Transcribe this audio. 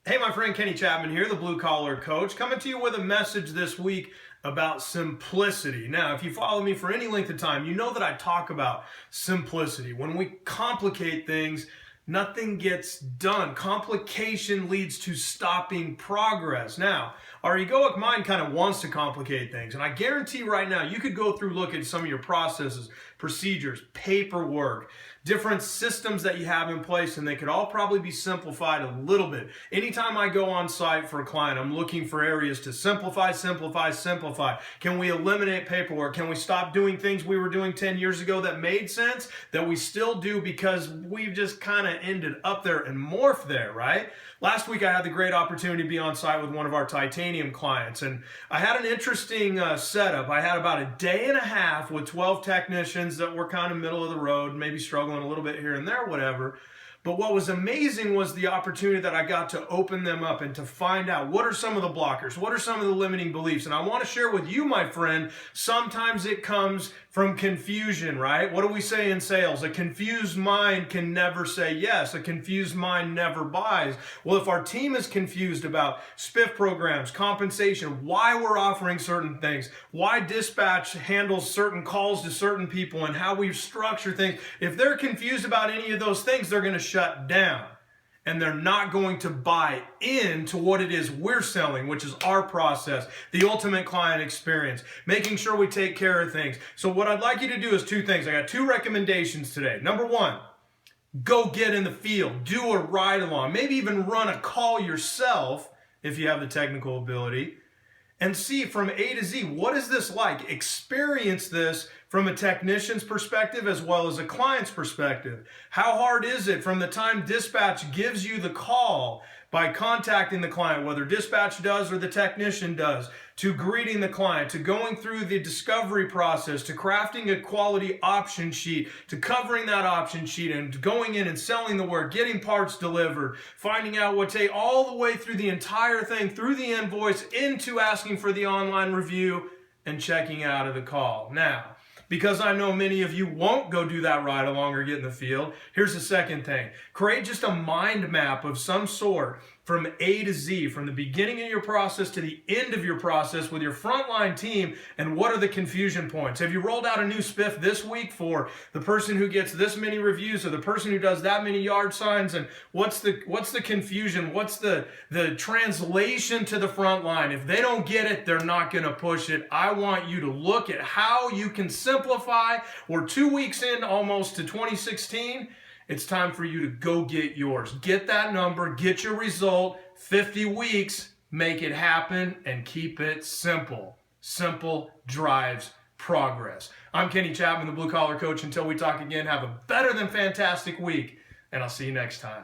Hey, my friend Kenny Chapman here, the Blue Collar Coach, coming to you with a message this week about simplicity. Now, if you follow me for any length of time, you know that I talk about simplicity. When we complicate things, nothing gets done. Complication leads to stopping progress. Now, our egoic mind kind of wants to complicate things, and I guarantee right now you could go through, look at some of your processes, procedures, paperwork, different systems that you have in place, and they could all probably be simplified a little bit. Anytime I go on site for a client, I'm looking for areas to simplify. Can we eliminate paperwork? Can we stop doing things we were doing 10 years ago that made sense, that we still do because we've just kind of ended up there and morphed there, right? Last week I had the great opportunity to be on site with one of our titanium clients, and I had an interesting setup. I had about a day and a half with 12 technicians that were kind of middle of the road, maybe struggling a little bit here and there, whatever. But what was amazing was the opportunity that I got to open them up and to find out what are some of the blockers, what are some of the limiting beliefs. And I want to share with you, my friend, sometimes it comes from confusion, right? What do we say in sales? A confused mind can never say yes. A confused mind never buys. Well, if our team is confused about spiff programs, compensation, why we're offering certain things, why dispatch handles certain calls to certain people, and how we structure things, if they're confused about any of those things, they're going to shut down. And they're not going to buy into what it is we're selling, which is our process, the ultimate client experience, making sure we take care of things. So what I'd like you to do is two things. I got two recommendations today. Number one, go get in the field, do a ride along, maybe even run a call yourself if you have the technical ability, and see from A to Z, what is this like? Experience this from a technician's perspective as well as a client's perspective. How hard is it from the time dispatch gives you the call by contacting the client, whether dispatch does or the technician does, to greeting the client, to going through the discovery process, to crafting a quality option sheet, to covering that option sheet and going in and selling the work, getting parts delivered, finding out what take, all the way through the entire thing, through the invoice, into asking for the online review and checking out of the call. Now, because I know many of you won't go do that ride along or get in the field, here's the second thing. Create just a mind map of some sort from A to Z, from the beginning of your process to the end of your process with your frontline team, and what are the confusion points? Have you rolled out a new spiff this week for the person who gets this many reviews or the person who does that many yard signs? And what's the confusion? What's the translation to the front line? If they don't get it, they're not going to push it. I want you to look at how you can simplify. We're 2 weeks in almost to 2016. It's time for you to go get yours. Get that number, get your result, 50 weeks, make it happen, and keep it simple. Simple drives progress. I'm Kenny Chapman, the Blue Collar Coach. Until we talk again, have a better than fantastic week, and I'll see you next time.